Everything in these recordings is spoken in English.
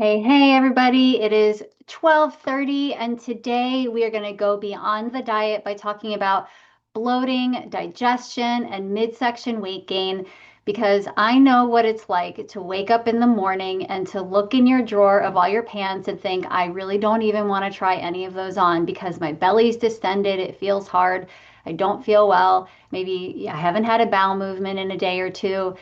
Hey, everybody. It is 12:30, and today we are going to go beyond the diet by talking about bloating, digestion, and midsection weight gain because I know what it's like to wake up in the morning and to look in your drawer of all your pants and think, I really don't even want to try any of those on because my belly's distended, it feels hard, I don't feel well. Maybe I haven't had a bowel movement in a day or two,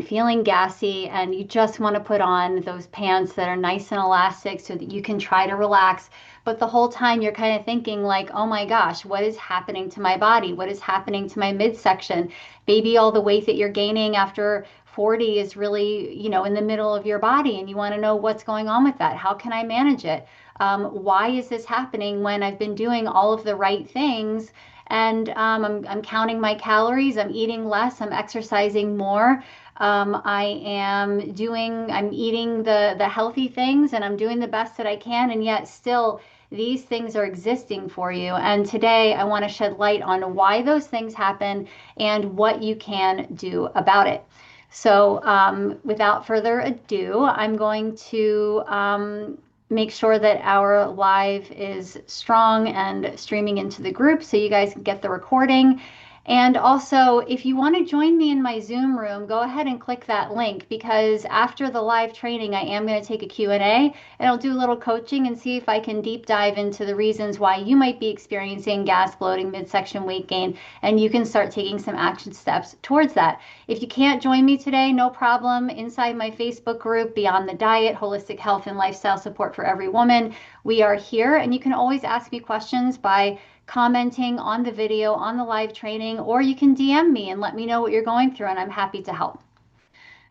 feeling gassy, and you just want to put on those pants that are nice and elastic so that you can try to relax. But the whole time you're kind of thinking like, oh my gosh, what is happening to my body? What is happening to my midsection? Maybe all the weight that you're gaining after 40 is really, in the middle of your body, and you want to know what's going on with that. How can I manage it? Why is this happening when I've been doing all of the right things? And I'm counting my calories, I'm eating less, I'm exercising more. I'm eating the healthy things and I'm doing the best that I can. And yet still these things are existing for you. And today I want to shed light on why those things happen and what you can do about it. So without further ado, I'm going to make sure that our live is strong and streaming into the group so you guys can get the recording. And also, if you want to join me in my Zoom room, go ahead and click that link because after the live training, I am going to take a Q&A and I'll do a little coaching and see if I can deep dive into the reasons why you might be experiencing gas, bloating, midsection weight gain, and you can start taking some action steps towards that. If you can't join me today, no problem. Inside my Facebook group, Beyond the Diet, Holistic Health and Lifestyle Support for Every Woman, we are here and you can always ask me questions by commenting on the video, on the live training, or you can DM me and let me know what you're going through, and I'm happy to help.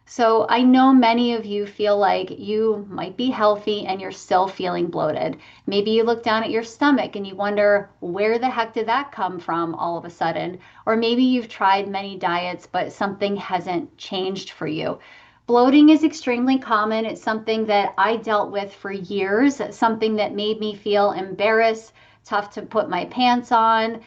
So I know many of you feel like you might be healthy and you're still feeling bloated. Maybe you look down at your stomach and you wonder, where the heck did that come from all of a sudden? Or maybe you've tried many diets, but something hasn't changed for you. Bloating is extremely common. It's something that I dealt with for years, something that made me feel embarrassed, tough to put my pants on,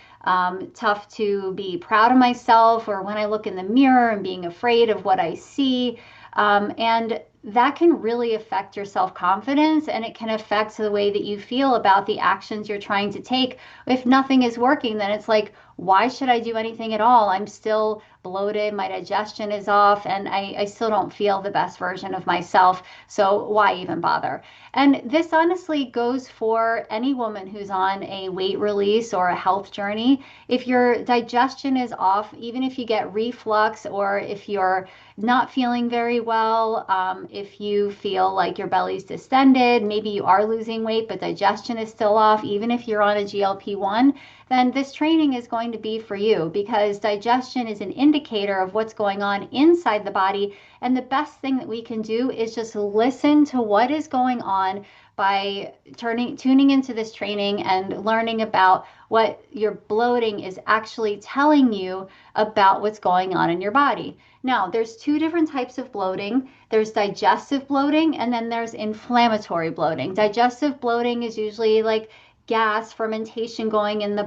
tough to be proud of myself, or when I look in the mirror and being afraid of what I see. And that can really affect your self-confidence and it can affect the way that you feel about the actions you're trying to take. If nothing is working, then it's like, why should I do anything at all? I'm still bloated, my digestion is off, and I still don't feel the best version of myself. So why even bother? And this honestly goes for any woman who's on a weight release or a health journey. If your digestion is off, even if you get reflux or if you're not feeling very well, if you feel like your belly's distended, maybe you are losing weight, but digestion is still off, even if you're on a GLP-1, then this training is going to be for you because digestion is an indicator of what's going on inside the body. And the best thing that we can do is just listen to what is going on by tuning into this training and learning about what your bloating is actually telling you about what's going on in your body. Now, there's two different types of bloating. There's digestive bloating and then there's inflammatory bloating. Digestive bloating is usually like gas, fermentation going in the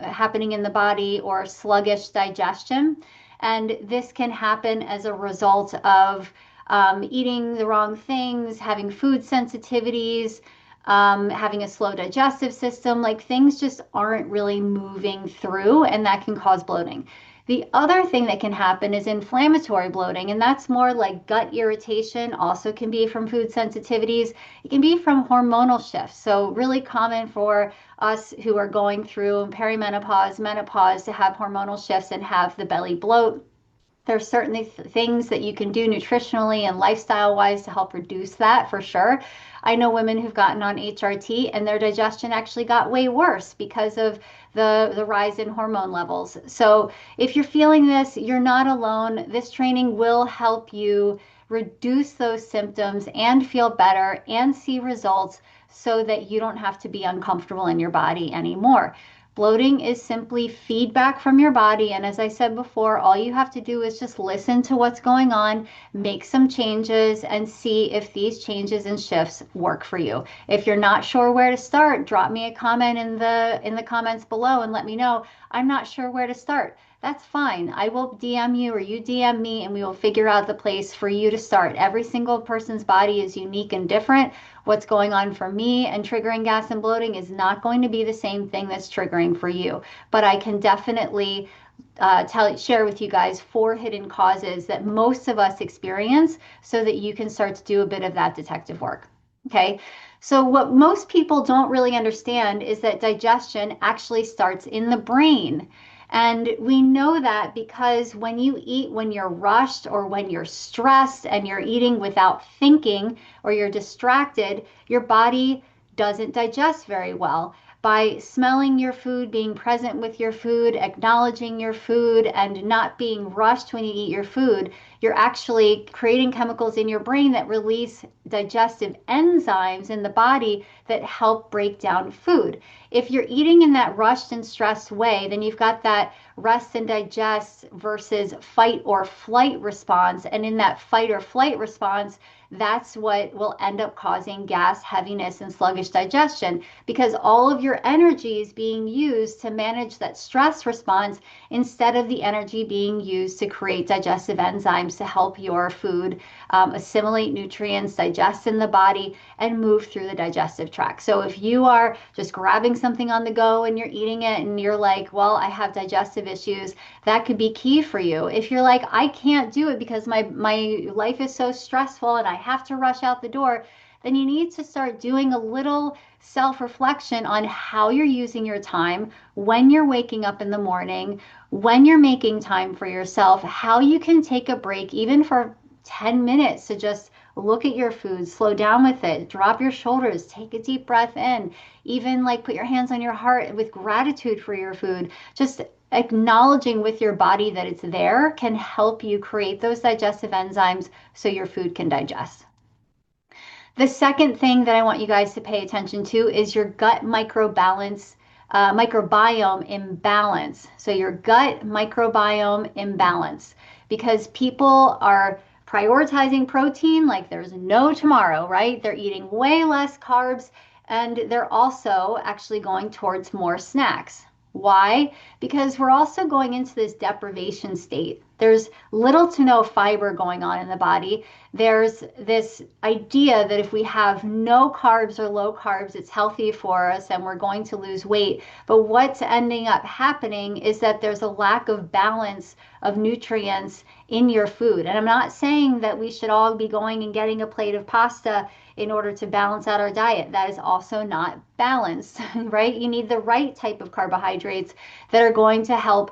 happening in the body, or sluggish digestion. And this can happen as a result of eating the wrong things, having food sensitivities, having a slow digestive system, like things just aren't really moving through, and that can cause bloating. The other thing that can happen is inflammatory bloating, and that's more like gut irritation, also can be from food sensitivities. It can be from hormonal shifts. So really common for us who are going through perimenopause, menopause to have hormonal shifts and have the belly bloat. There's certainly things that you can do nutritionally and lifestyle wise to help reduce that for sure. I know women who've gotten on HRT and their digestion actually got way worse because of the rise in hormone levels. So if you're feeling this, you're not alone. This training will help you reduce those symptoms and feel better and see results so that you don't have to be uncomfortable in your body anymore. Bloating is simply feedback from your body. And as I said before, all you have to do is just listen to what's going on, make some changes, and see if these changes and shifts work for you. If you're not sure where to start, drop me a comment in the comments below and let me know. I'm not sure where to start. that's fine. I will DM you or you DM me and we will figure out the place for you to start. Every single person's body is unique and different. What's going on for me and triggering gas and bloating is not going to be the same thing that's triggering for you. But I can definitely share with you guys 4 hidden causes that most of us experience so that you can start to do a bit of that detective work. Okay. So, what most people don't really understand is that digestion actually starts in the brain. And we know that because when you eat when you're rushed or when you're stressed and you're eating without thinking or you're distracted, your body doesn't digest very well. By smelling your food, being present with your food, acknowledging your food, and not being rushed when you eat your food, you're actually creating chemicals in your brain that release digestive enzymes in the body that help break down food. If you're eating in that rushed and stressed way, then you've got that rest and digest versus fight or flight response. And in that fight or flight response, that's what will end up causing gas, heaviness, and sluggish digestion because all of your energy is being used to manage that stress response instead of the energy being used to create digestive enzymes to help your food assimilate nutrients, digest in the body, and move through the digestive tract. So if you are just grabbing something on the go and you're eating it and you're like, well, I have digestive issues, that could be key for you. If you're like, I can't do it because my life is so stressful and I have to rush out the door, then you need to start doing a little self-reflection on how you're using your time, when you're waking up in the morning, when you're making time for yourself, how you can take a break, even for 10 minutes, to just look at your food, slow down with it, drop your shoulders, take a deep breath in, even like put your hands on your heart with gratitude for your food. Just acknowledging with your body that it's there can help you create those digestive enzymes so your food can digest. The second thing that I want you guys to pay attention to is your gut microbiome imbalance. So your gut microbiome imbalance, because people are prioritizing protein like there's no tomorrow, right? They're eating way less carbs and they're also actually going towards more snacks. Why? Because we're also going into this deprivation state. There's little to no fiber going on in the body. There's this idea that if we have no carbs or low carbs, it's healthy for us and we're going to lose weight. But what's ending up happening is that there's a lack of balance of nutrients in your food. And I'm not saying that we should all be going and getting a plate of pasta in order to balance out our diet. That is also not balanced, right? You need the right type of carbohydrates that are going to help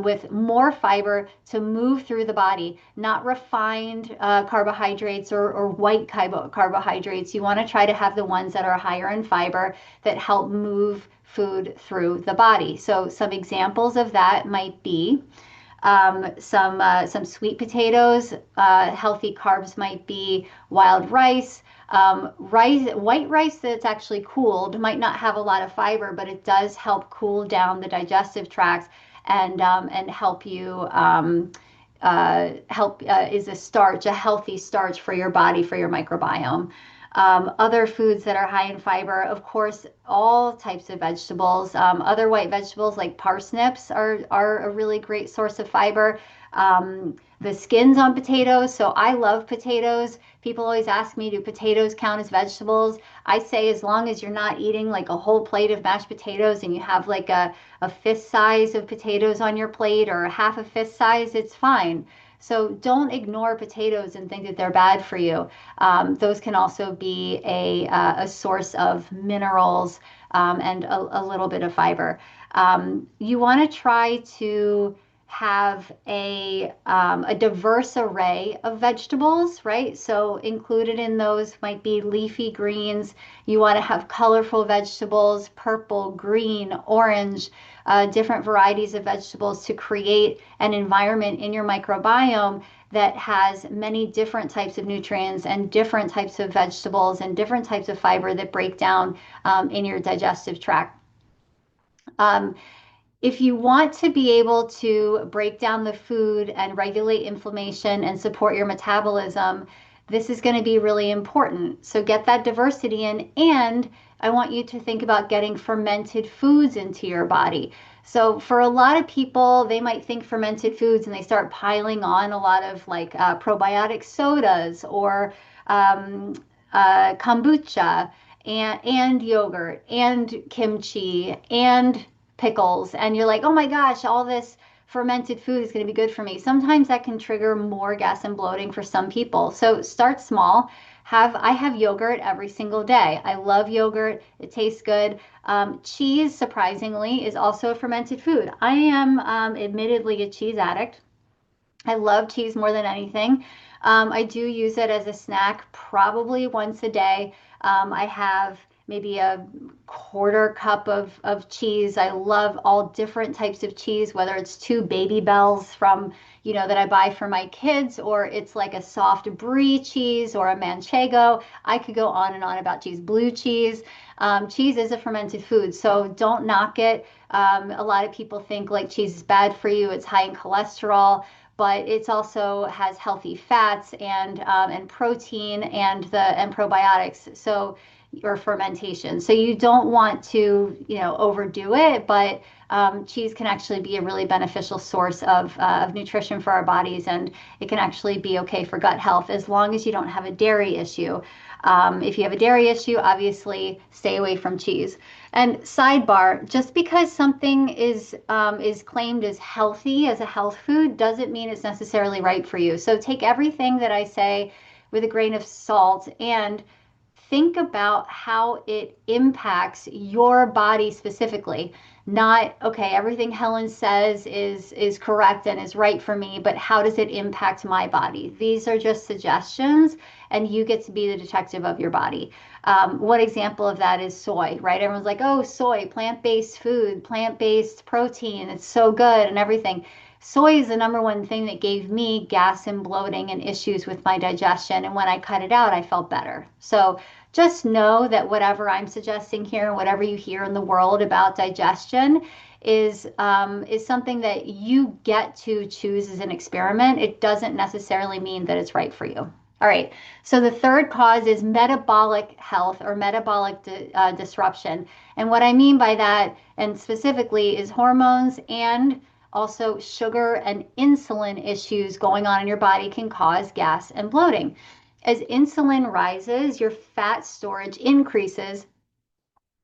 with more fiber to move through the body, not refined carbohydrates or white carbohydrates. You want to try to have the ones that are higher in fiber that help move food through the body. So some examples of that might be some sweet potatoes. Healthy carbs might be wild rice. White rice that's actually cooled might not have a lot of fiber, but it does help cool down the digestive tracts and help you is a starch, a healthy starch for your body, for your microbiome. Other foods that are high in fiber, of course, all types of vegetables. Other white vegetables like parsnips are a really great source of fiber. The skins on potatoes. So I love potatoes. People always ask me, do potatoes count as vegetables? I say as long as you're not eating like a whole plate of mashed potatoes and you have like a fist size of potatoes on your plate or half a fist size, it's fine. So don't ignore potatoes and think that they're bad for you. Those can also be a source of minerals and a little bit of fiber. You want to try to have a diverse array of vegetables, right? So included in those might be leafy greens. You want to have colorful vegetables, purple, green, orange, different varieties of vegetables to create an environment in your microbiome that has many different types of nutrients and different types of vegetables and different types of fiber that break down in your digestive tract. If you want to be able to break down the food and regulate inflammation and support your metabolism, this is going to be really important. So get that diversity in. And I want you to think about getting fermented foods into your body. So for a lot of people, they might think fermented foods and they start piling on a lot of like probiotic sodas or um, kombucha and yogurt and kimchi and pickles. And you're like, oh my gosh, all this fermented food is going to be good for me. Sometimes that can trigger more gas and bloating for some people. So start small. I have yogurt every single day. I love yogurt. It tastes good. Cheese, surprisingly, is also a fermented food. I am admittedly a cheese addict. I love cheese more than anything. I do use it as a snack probably once a day. I have maybe a quarter cup of cheese. I love all different types of cheese, whether it's two Baby Bells from, that I buy for my kids, or it's like a soft brie cheese or a manchego. I could go on and on about cheese. Blue cheese. Cheese is a fermented food, so don't knock it. A lot of people think like cheese is bad for you. It's high in cholesterol, but it also has healthy fats and protein and probiotics. So or fermentation. So you don't want to overdo it, but cheese can actually be a really beneficial source of nutrition for our bodies, and it can actually be okay for gut health as long as you don't have a dairy issue. If you have a dairy issue, obviously stay away from cheese. And sidebar, just because something is claimed as healthy as a health food doesn't mean it's necessarily right for you. So take everything that I say with a grain of salt and think about how it impacts your body specifically. Not, okay, everything Helen says is correct and is right for me, but how does it impact my body? These are just suggestions, and you get to be the detective of your body. One example of that is soy, right? Everyone's like, oh, soy, plant-based food, plant-based protein, it's so good and everything. Soy is the number one thing that gave me gas and bloating and issues with my digestion. And when I cut it out, I felt better. So just know that whatever I'm suggesting here and whatever you hear in the world about digestion is something that you get to choose as an experiment. It doesn't necessarily mean that it's right for you. All right, so the third cause is metabolic health or metabolic disruption. And what I mean by that, and specifically, is hormones and also sugar and insulin issues going on in your body can cause gas and bloating. As insulin rises, your fat storage increases,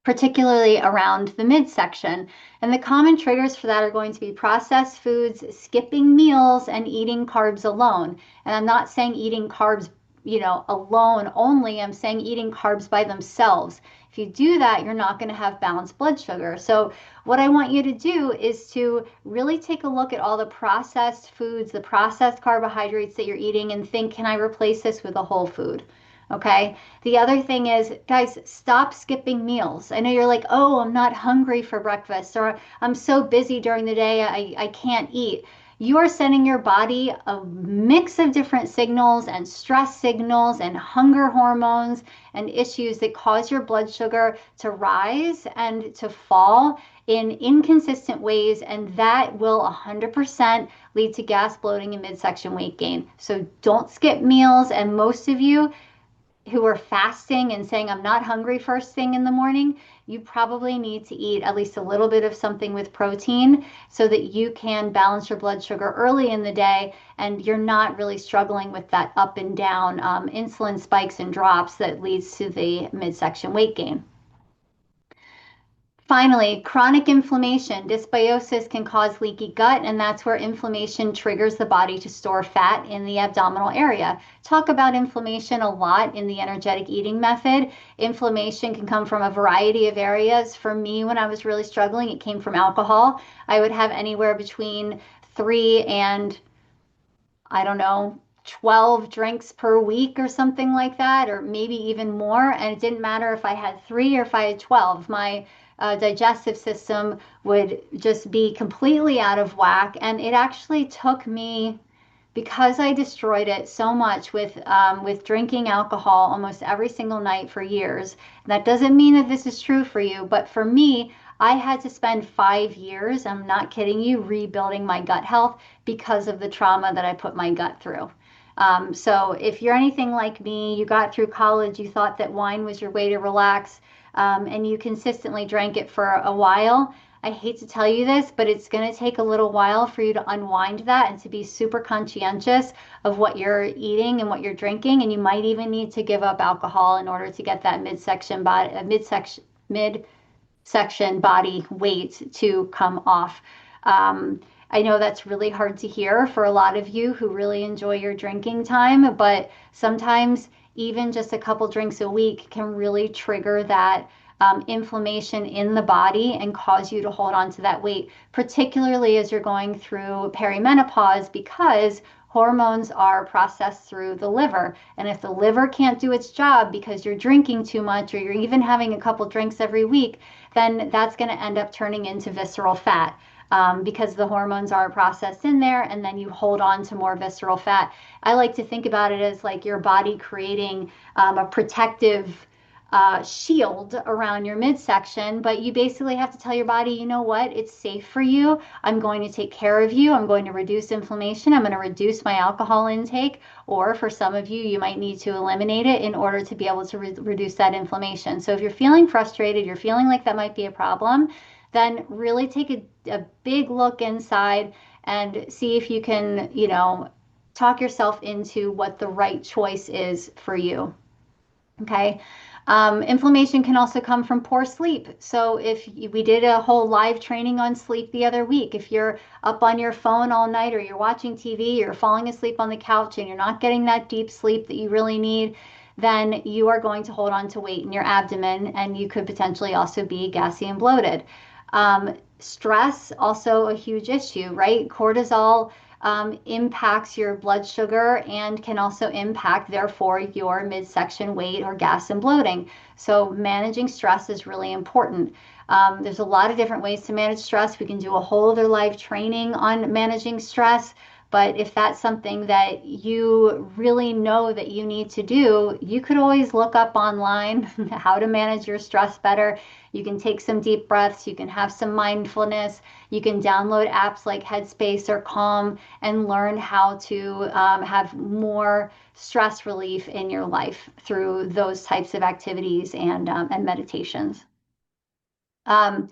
particularly around the midsection. And the common triggers for that are going to be processed foods, skipping meals, and eating carbs alone. And I'm not saying eating carbs, alone only. I'm saying eating carbs by themselves. If you do that, you're not going to have balanced blood sugar. So what I want you to do is to really take a look at all the processed foods, the processed carbohydrates that you're eating, and think, can I replace this with a whole food? Okay. The other thing is, guys, stop skipping meals. I know you're like, oh, I'm not hungry for breakfast, or I'm so busy during the day, I can't eat. You are sending your body a mix of different signals and stress signals and hunger hormones and issues that cause your blood sugar to rise and to fall in inconsistent ways, and that will 100% lead to gas, bloating, and midsection weight gain. So don't skip meals, and most of you who are fasting and saying, I'm not hungry first thing in the morning, you probably need to eat at least a little bit of something with protein so that you can balance your blood sugar early in the day and you're not really struggling with that up and down insulin spikes and drops that leads to the midsection weight gain. Finally, chronic inflammation. Dysbiosis can cause leaky gut, and that's where inflammation triggers the body to store fat in the abdominal area. Talk about inflammation a lot in the energetic eating method. Inflammation can come from a variety of areas. For me, when I was really struggling, it came from alcohol. I would have anywhere between 3 and, I don't know, 12 drinks per week or something like that, or maybe even more. And it didn't matter if I had 3 or if I had 12. My digestive system would just be completely out of whack. And it actually took me, because I destroyed it so much with drinking alcohol almost every single night for years. That doesn't mean that this is true for you, but for me, I had to spend 5 years, I'm not kidding you, rebuilding my gut health because of the trauma that I put my gut through. So if you're anything like me, you got through college, you thought that wine was your way to relax, and you consistently drank it for a while. I hate to tell you this, but it's going to take a little while for you to unwind that and to be super conscientious of what you're eating and what you're drinking. And you might even need to give up alcohol in order to get that midsection body weight to come off. I know that's really hard to hear for a lot of you who really enjoy your drinking time, but sometimes even just a couple drinks a week can really trigger that inflammation in the body and cause you to hold on to that weight, particularly as you're going through perimenopause, because hormones are processed through the liver. And if the liver can't do its job because you're drinking too much or you're even having a couple drinks every week, then that's going to end up turning into visceral fat. Because the hormones are processed in there, and then you hold on to more visceral fat. I like to think about it as like your body creating a protective shield around your midsection, but you basically have to tell your body, you know what, it's safe for you. I'm going to take care of you. I'm going to reduce inflammation. I'm going to reduce my alcohol intake. Or for some of you, you might need to eliminate it in order to be able to reduce that inflammation. So if you're feeling frustrated, you're feeling like that might be a problem, then really take a big look inside and see if you can, talk yourself into what the right choice is for you. Okay. Inflammation can also come from poor sleep. So if we did a whole live training on sleep the other week, if you're up on your phone all night or you're watching TV, you're falling asleep on the couch and you're not getting that deep sleep that you really need, then you are going to hold on to weight in your abdomen and you could potentially also be gassy and bloated. Stress, also a huge issue, right? Cortisol impacts your blood sugar and can also impact, therefore, your midsection weight or gas and bloating. So managing stress is really important. There's a lot of different ways to manage stress. We can do a whole other live training on managing stress. But if that's something that you really know that you need to do, you could always look up online how to manage your stress better. You can take some deep breaths. You can have some mindfulness. You can download apps like Headspace or Calm and learn how to have more stress relief in your life through those types of activities and meditations. Um,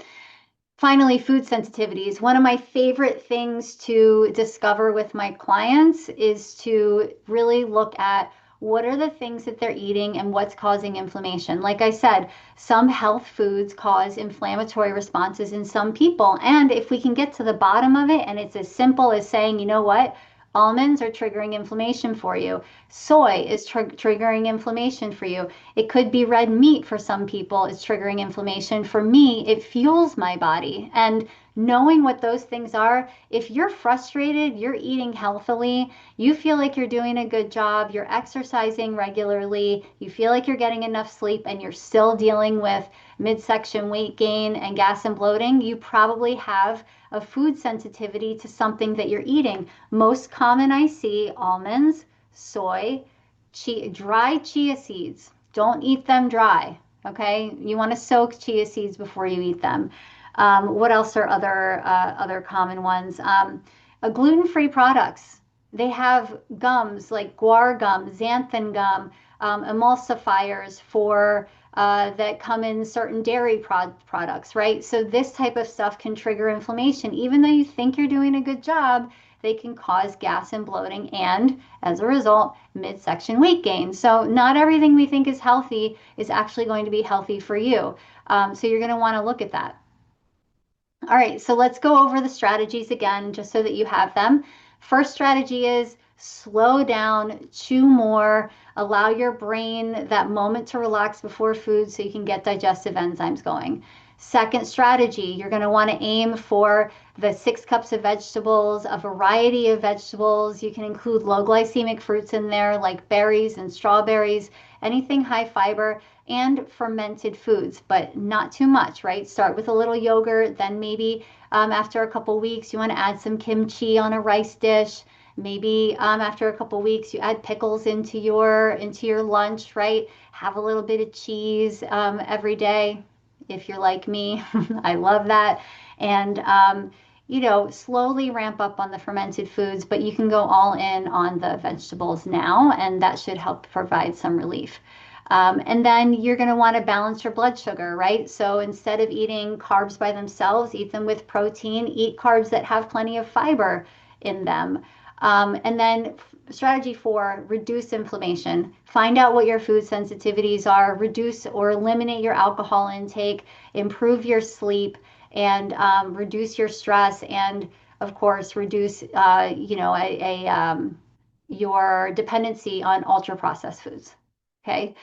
Finally, food sensitivities. One of my favorite things to discover with my clients is to really look at what are the things that they're eating and what's causing inflammation. Like I said, some health foods cause inflammatory responses in some people. And if we can get to the bottom of it, and it's as simple as saying, you know what? Almonds are triggering inflammation for you. Soy is triggering inflammation for you. It could be red meat for some people is triggering inflammation. For me, it fuels my body. And knowing what those things are, if you're frustrated, you're eating healthily, you feel like you're doing a good job, you're exercising regularly, you feel like you're getting enough sleep, and you're still dealing with midsection weight gain and gas and bloating, you probably have a food sensitivity to something that you're eating. Most common I see almonds, soy, dry chia seeds. Don't eat them dry. Okay, you want to soak chia seeds before you eat them. What else are other common ones? Gluten-free products. They have gums like guar gum, xanthan gum, emulsifiers for that come in certain dairy products, right? So this type of stuff can trigger inflammation. Even though you think you're doing a good job, they can cause gas and bloating and, as a result, midsection weight gain. So not everything we think is healthy is actually going to be healthy for you. So you're going to want to look at that. All right, so let's go over the strategies again, just so that you have them. First strategy is slow down, chew more, allow your brain that moment to relax before food so you can get digestive enzymes going. Second strategy, you're going to want to aim for the 6 cups of vegetables, a variety of vegetables. You can include low glycemic fruits in there like berries and strawberries, anything high fiber, and fermented foods, but not too much, right? Start with a little yogurt, then maybe after a couple weeks, you want to add some kimchi on a rice dish. Maybe after a couple weeks, you add pickles into your lunch, right? Have a little bit of cheese every day. If you're like me, I love that. And slowly ramp up on the fermented foods, but you can go all in on the vegetables now, and that should help provide some relief. And then you're going to want to balance your blood sugar, right? So instead of eating carbs by themselves, eat them with protein, eat carbs that have plenty of fiber in them. And then strategy 4, reduce inflammation. Find out what your food sensitivities are, reduce or eliminate your alcohol intake, improve your sleep, and reduce your stress, and of course, reduce, your dependency on ultra processed foods. Okay.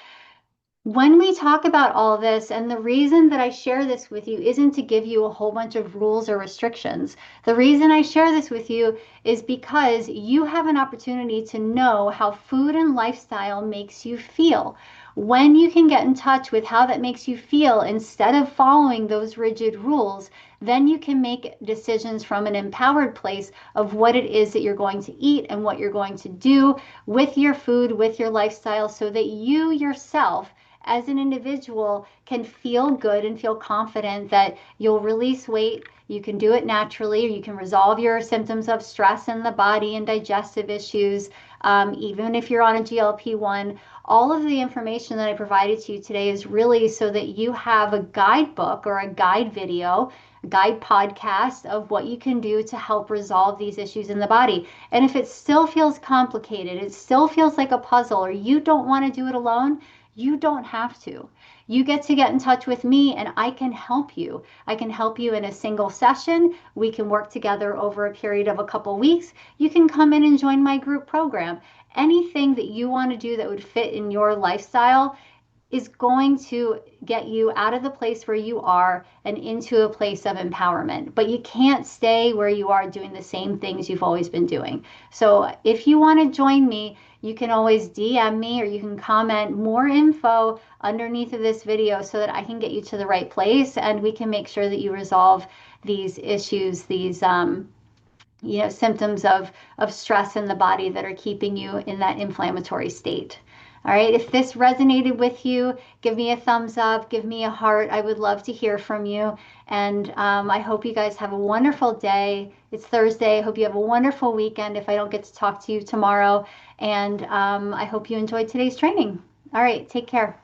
When we talk about all this, and the reason that I share this with you isn't to give you a whole bunch of rules or restrictions. The reason I share this with you is because you have an opportunity to know how food and lifestyle makes you feel. When you can get in touch with how that makes you feel instead of following those rigid rules, then you can make decisions from an empowered place of what it is that you're going to eat and what you're going to do with your food, with your lifestyle, so that you yourself as an individual can feel good and feel confident that you'll release weight, you can do it naturally, or you can resolve your symptoms of stress in the body and digestive issues, even if you're on a GLP-1. All of the information that I provided to you today is really so that you have a guidebook or a guide video, guide podcast of what you can do to help resolve these issues in the body. And if it still feels complicated, it still feels like a puzzle, or you don't want to do it alone, you don't have to. You get to get in touch with me and I can help you. I can help you in a single session. We can work together over a period of a couple weeks. You can come in and join my group program. Anything that you want to do that would fit in your lifestyle is going to get you out of the place where you are and into a place of empowerment. But you can't stay where you are doing the same things you've always been doing. So if you want to join me, you can always DM me, or you can comment more info underneath of this video so that I can get you to the right place and we can make sure that you resolve these issues, these symptoms of stress in the body that are keeping you in that inflammatory state. All right, if this resonated with you, give me a thumbs up, give me a heart. I would love to hear from you. And I hope you guys have a wonderful day. It's Thursday. I hope you have a wonderful weekend if I don't get to talk to you tomorrow. And I hope you enjoyed today's training. All right, take care.